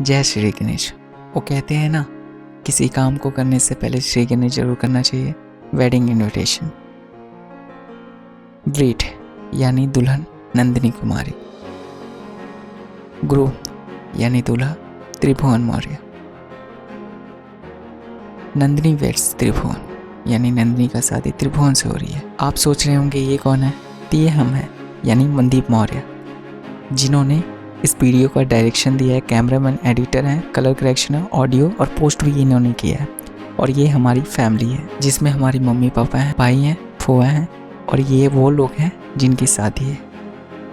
जय श्री गणेश। वो कहते हैं ना, किसी काम को करने से पहले श्री गणेश जरूर करना चाहिए। Wedding invitation. ब्रीड यानी दुल्हन नंदिनी कुमारी। ग्रूम यानी दूल्हा त्रिभुवन मौर्य। नंदिनी वेड्स त्रिभुवन यानी नंदिनी का शादी त्रिभुवन से हो रही है। आप सोच रहे होंगे ये कौन है? तो ये हम हैं, यानी मनदीप मौर्य, जिन्होंने इस वीडियो का डायरेक्शन दिया है। कैमरामैन, एडिटर हैं, कलर करेक्शन है, ऑडियो और पोस्ट भी इन्होंने किया है। और ये हमारी फैमिली है, जिसमें हमारी मम्मी पापा हैं, भाई हैं, फुआ हैं, और ये वो लोग हैं जिनकी शादी है,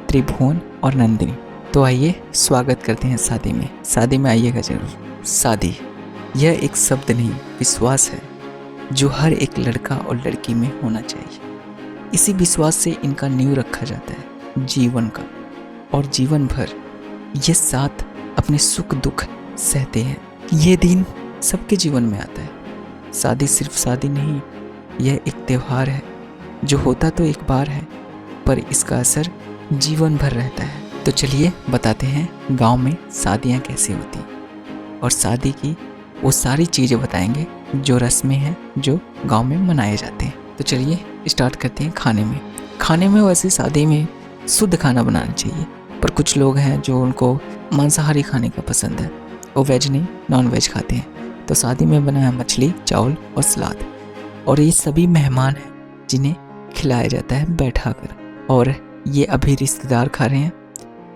त्रिभुवन और नंदिनी। तो आइए स्वागत करते हैं शादी में। शादी में आइएगा जरूर। शादी यह एक शब्द नहीं, विश्वास है जो हर एक लड़का और लड़की में होना चाहिए। इसी विश्वास से इनका नींव रखा जाता है जीवन का, और जीवन भर ये साथ अपने सुख दुख सहते हैं। ये दिन सबके जीवन में आता है। शादी सिर्फ शादी नहीं, यह एक त्यौहार है जो होता तो एक बार है, पर इसका असर जीवन भर रहता है। तो चलिए बताते हैं गांव में शादियां कैसे होती, और शादी की वो सारी चीज़ें बताएंगे जो रस्में हैं जो गांव में मनाए जाते हैं। तो चलिए स्टार्ट करते हैं खाने में वैसे शादी में शुद्ध खाना बनाना चाहिए, पर कुछ लोग हैं जो उनको मांसाहारी खाने का पसंद है, वो वेज नहीं नॉन वेज खाते हैं। तो शादी में बना है मछली, चावल और सलाद, और ये सभी मेहमान हैं जिन्हें खिलाया जाता है बैठाकर। और ये अभी रिश्तेदार खा रहे हैं,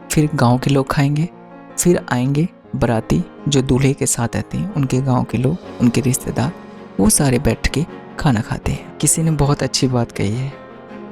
फिर गांव के लोग खाएंगे, फिर आएंगे बाराती जो दूल्हे के साथ आते हैं, उनके गांव के लोग, उनके रिश्तेदार, वो सारे बैठ के खाना खाते हैं। किसी ने बहुत अच्छी बात कही है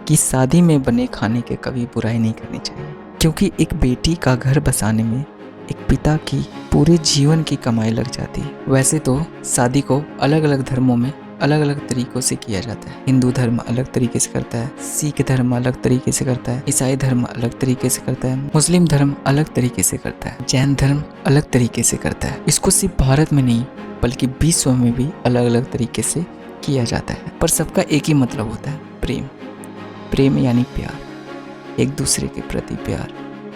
कि शादी में बने खाने के कभी बुराई नहीं करनी चाहिए, क्योंकि एक बेटी का घर बसाने में एक पिता की पूरे जीवन की कमाई लग जाती है। वैसे तो शादी को अलग अलग धर्मों में अलग अलग तरीक़ों से किया जाता है। हिंदू धर्म अलग तरीके से करता है, सिख धर्म अलग तरीके से करता है, ईसाई धर्म अलग तरीके से करता है, मुस्लिम धर्म अलग तरीके से करता है, जैन धर्म अलग तरीके से करता है। इसको सिर्फ भारत में नहीं बल्कि विश्व में भी अलग अलग तरीके से किया जाता है, पर सबका एक ही मतलब होता है, प्रेम। प्रेम यानी प्यार, एक दूसरे के प्रति प्यार,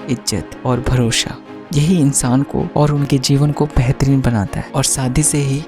इज्जत और भरोसा। यही इंसान को और उनके जीवन को बेहतरीन बनाता है। और शादी से ही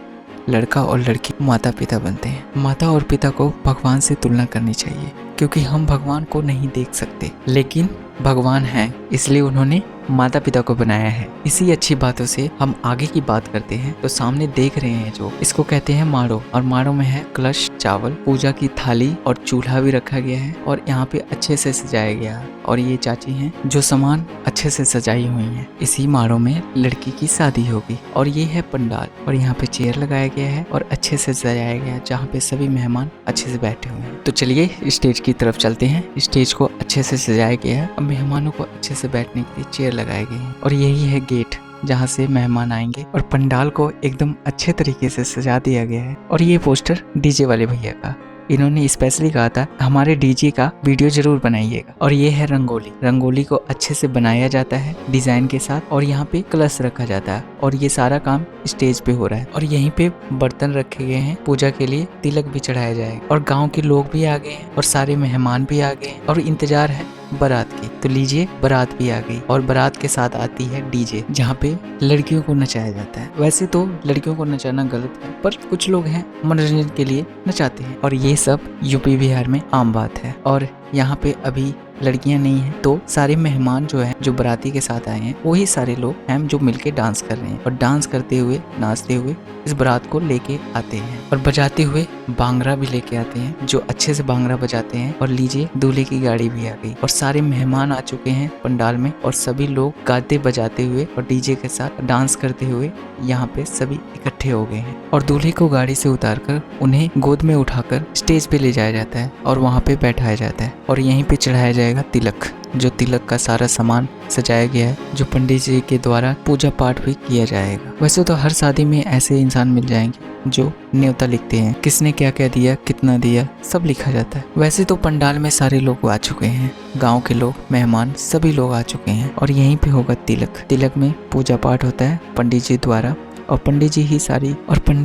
लड़का और लड़की माता पिता बनते हैं। माता और पिता को भगवान से तुलना करनी चाहिए, क्योंकि हम भगवान को नहीं देख सकते, लेकिन भगवान है, इसलिए उन्होंने माता पिता को बनाया है। इसी अच्छी बातों से हम आगे की बात करते हैं। तो सामने देख रहे हैं जो, इसको कहते हैं माड़ो, और माड़ो में है कलश, चावल, पूजा की थाली और चूल्हा भी रखा गया है, और यहाँ पे अच्छे से सजाया गया है। और ये चाची हैं जो सामान अच्छे से सजाई हुई हैं। इसी माड़ो में लड़की की शादी होगी। और ये है पंडाल, और यहाँ पे चेयर लगाया गया है और अच्छे से सजाया गया है, जहाँ पे सभी मेहमान अच्छे से बैठे हुए हैं। तो चलिए स्टेज की तरफ चलते हैं। स्टेज को अच्छे से सजाया गया है, अब मेहमानों को अच्छे से बैठने के लिए चेयर लगाए गए हैं। और यही है गेट जहाँ से मेहमान आएंगे। और पंडाल को एकदम अच्छे तरीके से सजा दिया गया है। और ये पोस्टर डीजे वाले भैया का, इन्होंने स्पेशली कहा था हमारे डीजे का वीडियो जरूर बनाइएगा। और ये है रंगोली। रंगोली को अच्छे से बनाया जाता है डिजाइन के साथ, और यहाँ पे कलश रखा जाता है, और ये सारा काम स्टेज पे हो रहा है। और यहीं पे बर्तन रखे गए हैं पूजा के लिए, तिलक भी चढ़ाया जाएगा। और गाँव के लोग भी आ गए हैं, और सारे मेहमान भी आ गए हैं, और इंतजार है बारात की। तो लीजिए बारात भी आ गई, और बारात के साथ आती है डीजे, जहाँ पे लड़कियों को नचाया जाता है। वैसे तो लड़कियों को नचाना गलत है, पर कुछ लोग हैं मनोरंजन के लिए नचाते हैं, और ये सब यूपी बिहार में आम बात है। और यहाँ पे अभी लड़कियां नहीं हैं, तो सारे मेहमान जो हैं, जो बाराती के साथ आए हैं, वही सारे लोग हैं जो मिलके डांस कर रहे हैं, और डांस करते हुए, नाचते हुए इस बारात को लेके आते हैं, और बजाते हुए बांगरा भी लेके आते हैं, जो अच्छे से बांगरा बजाते हैं। और लीजिए दूल्हे की गाड़ी भी आ गई, और सारे मेहमान आ चुके हैं पंडाल में, और सभी लोग गाते बजाते हुए और डीजे के साथ डांस करते हुए यहाँ पे सभी इकट्ठे हो गए हैं। और दूल्हे को गाड़ी से उतारकर उन्हें गोद में उठाकर स्टेज पे ले जाया जाता है, और वहाँ पे बैठाया जाता है, और यहीं पे चढ़ाया जाएगा तिलक, जो तिलक का सारा सामान सजाया गया है, जो पंडित जी के द्वारा पूजा पाठ भी किया जाएगा। वैसे तो हर शादी में ऐसे इंसान मिल जाएंगे जो न्योता लिखते हैं, किसने क्या क्या दिया, कितना दिया, सब लिखा जाता है। वैसे तो पंडाल में सारे लोग आ चुके हैं, गांव के लोग, मेहमान, सभी लोग आ चुके हैं, और यहीं पे होगा तिलक। तिलक में पूजा पाठ होता है पंडित जी द्वारा, और पंडित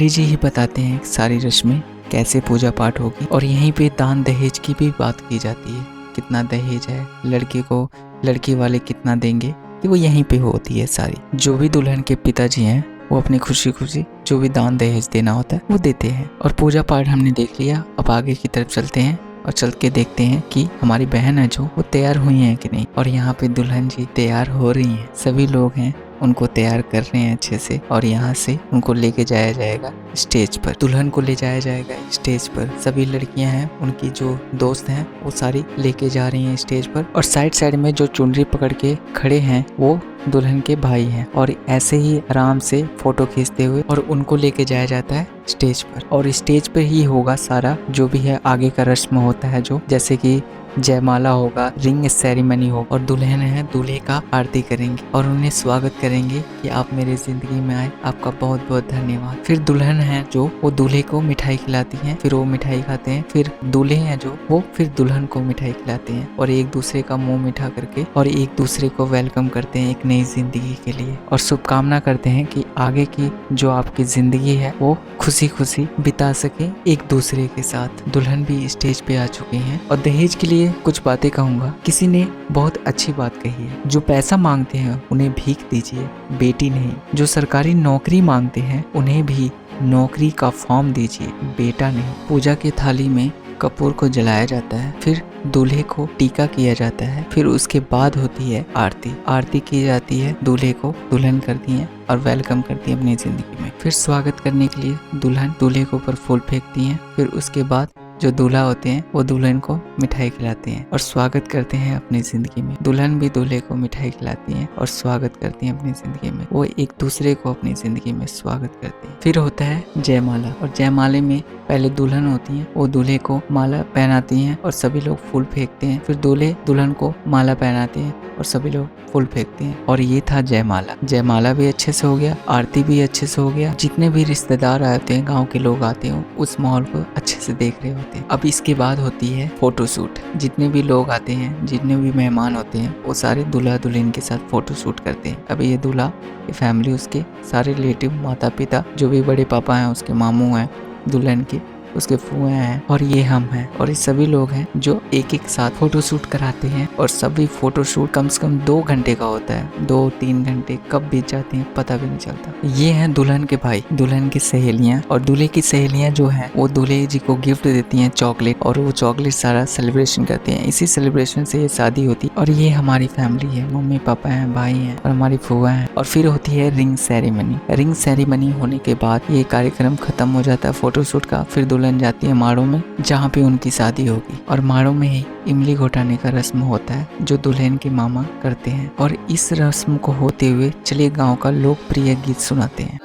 जी ही बताते हैं सारी रस्में कैसे पूजा पाठ होगी। और यहीं पे दान दहेज की भी बात की जाती है, कितना दहेज है, लड़के को लड़की वाले कितना देंगे, कि वो यहीं पे होती है सारी। जो भी दुल्हन के पिताजी हैं वो अपनी खुशी खुशी जो भी दान दहेज देना होता है वो देते हैं। और पूजा पाठ हमने देख लिया, अब आगे की तरफ चलते हैं और चल के देखते हैं कि हमारी बहन है जो वो तैयार हुई हैं कि नहीं। और यहाँ पे दुल्हन जी तैयार हो रही हैं, सभी लोग हैं उनको तैयार कर रहे हैं अच्छे से। और यहाँ से उनको लेके जाया जाएगा स्टेज पर, दुल्हन को ले जाया जाएगा स्टेज पर। सभी लड़कियां हैं, उनकी जो दोस्त हैं वो सारी लेके जा रही हैं स्टेज पर। और साइड साइड में जो चुनरी पकड़ के खड़े हैं वो दुल्हन के भाई हैं। और ऐसे ही आराम से फोटो खींचते हुए और उनको लेके जाया जाता है स्टेज पर। और स्टेज पर ही होगा सारा जो भी है आगे का रस्म होता है, जो जैसे कि जयमाला होगा, रिंग सेरेमनी होगा, और दुल्हन है दूल्हे का आरती करेंगे और उन्हें स्वागत करेंगे कि आप मेरे जिंदगी में आए, आपका बहुत बहुत धन्यवाद। फिर दुल्हन है जो वो दूल्हे को मिठाई खिलाती है, फिर वो मिठाई खाते हैं। फिर दूल्हे हैं जो वो फिर दुल्हन को मिठाई खिलाते हैं और एक दूसरे का मुंह मीठा करके और एक दूसरे को वेलकम करते हैं एक नई जिंदगी के लिए। और शुभकामना करते हैं कि आगे की जो आपकी जिंदगी है वो खुशी खुशी बिता सके एक दूसरे के साथ। दुल्हन भी स्टेज पे आ चुकी हैं और दहेज के लिए कुछ बातें कहूंगा। किसी ने बहुत अच्छी बात कही है, जो पैसा मांगते हैं उन्हें भीख दीजिए, बेटी नहीं। जो सरकारी नौकरी मांगते हैं उन्हें भी नौकरी का फॉर्म दीजिए, बेटा नहीं। पूजा की थाली में कपूर को जलाया जाता है, फिर दूल्हे को टीका किया जाता है, फिर उसके बाद होती है आरती। आरती की जाती है, दूल्हे को दुल्हन करती है और वेलकम करती है अपनी जिंदगी में। फिर स्वागत करने के लिए दुल्हन दूल्हे के ऊपर फूल फेंकती है। फिर उसके बाद जो दूल्हा होते हैं वो दुल्हन को मिठाई खिलाते हैं और स्वागत करते हैं अपनी जिंदगी में। दुल्हन भी दूल्हे को मिठाई खिलाती हैं और स्वागत करती हैं अपनी जिंदगी में। वो एक दूसरे को अपनी जिंदगी में स्वागत करते हैं। फिर होता है जयमाला, और जयमाले में पहले दुल्हन होती है, वो दूल्हे को माला पहनाती हैं और सभी लोग फूल फेंकते हैं। फिर दूल्हे दुल्हन को माला पहनाते हैं और सभी लोग फूल फेंकते हैं। और ये था जयमाला। जयमाला भी अच्छे से हो गया, आरती भी अच्छे से हो गया। जितने भी रिश्तेदार आते हैं, गांव के लोग आते हैं, उस माहौल को अच्छे से देख रहे होते हैं। अब इसके बाद होती है फोटो शूट। जितने भी लोग आते हैं, जितने भी मेहमान होते हैं, वो सारे दूल्हा दुल्हन के साथ फोटो शूट करते हैं। अब ये दूल्हा, ये फैमिली, उसके सारे रिलेटिव, माता पिता, जो भी बड़े पापा हैं, उसके मामू हैं, दुल्हन के उसके फूफे हैं और ये हम हैं। और ये सभी लोग हैं जो एक एक साथ फोटो शूट कराते हैं। और सभी फोटो शूट कम से कम 2 घंटे का होता है। 2-3 घंटे कब बीत जाते हैं पता भी नहीं चलता। ये हैं दुल्हन के भाई, दुल्हन की सहेलियां, और दूल्हे की सहेलियां जो हैं वो दूल्हे जी को गिफ्ट देती हैं चॉकलेट, और वो चॉकलेट सारा सेलिब्रेशन करते हैं। इसी सेलिब्रेशन से ये शादी होती। और ये हमारी फैमिली है, मम्मी पापा हैं, भाई हैं और हमारी फूफा हैं। और फिर होती है रिंग सेरेमनी। रिंग सेरेमनी होने के बाद ये कार्यक्रम खत्म हो जाता है फोटो शूट का। फिर दुल्हन जाती है माड़ों में, जहाँ पे उनकी शादी होगी। और माड़ों में ही इमली घोटाने का रस्म होता है जो दुल्हन के मामा करते हैं। और इस रस्म को होते हुए चलिए गांव का लोकप्रिय गीत सुनाते हैं।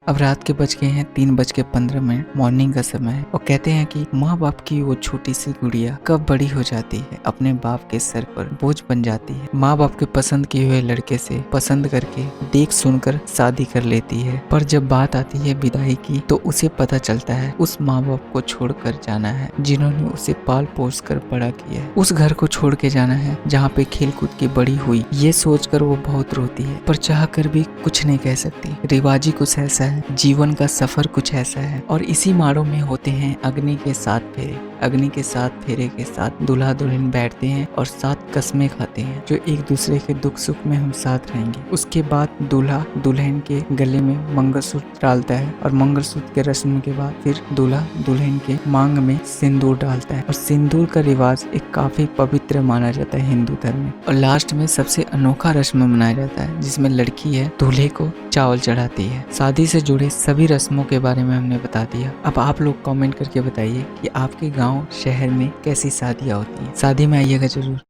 अब रात के बज गए हैं 3:15, मॉर्निंग का समय है। और कहते हैं कि माँ बाप की वो छोटी सी गुड़िया कब बड़ी हो जाती है, अपने बाप के सर पर बोझ बन जाती है। माँ बाप के पसंद किए हुए लड़के से पसंद करके देख सुनकर शादी कर लेती है। पर जब बात आती है विदाई की तो उसे पता चलता है उस माँ बाप को छोड़कर जाना है जिन्होंने उसे पाल पोस कर बड़ा किया है। उस घर को छोड़ के जाना है जहाँ पे खेल कूद के बड़ी हुई। ये सोचकर वो बहुत रोती है, पर चाह कर भी कुछ नहीं कह सकती। रिवाजी कुछ ऐसा है, जीवन का सफर कुछ ऐसा है। और इसी माड़ों में होते हैं अग्नि के 7 फेरे। अग्नि के 7 फेरे के साथ दूल्हा दुल्हन बैठते हैं और 7 कसमें खाते हैं जो एक दूसरे के दुख सुख में हम साथ रहेंगे। उसके बाद दूल्हा दुल्हन के गले में मंगलसूत्र डालता है और मंगलसूत्र के रस्म के बाद फिर दूल्हा दुल्हन के मांग में सिंदूर डालता है। और सिंदूर का रिवाज एक काफी पवित्र माना जाता है हिंदू धर्म में। और लास्ट में सबसे अनोखा रस्म मनाया जाता है जिसमें लड़की है दूल्हे को चावल चढ़ाती है। शादी से जुड़े सभी रस्मों के बारे में हमने बता दिया। अब आप लोग कमेंट करके बताइए कि आपके गांव शहर में कैसी शादियां होती हैं। शादी में आइएगा जरूर।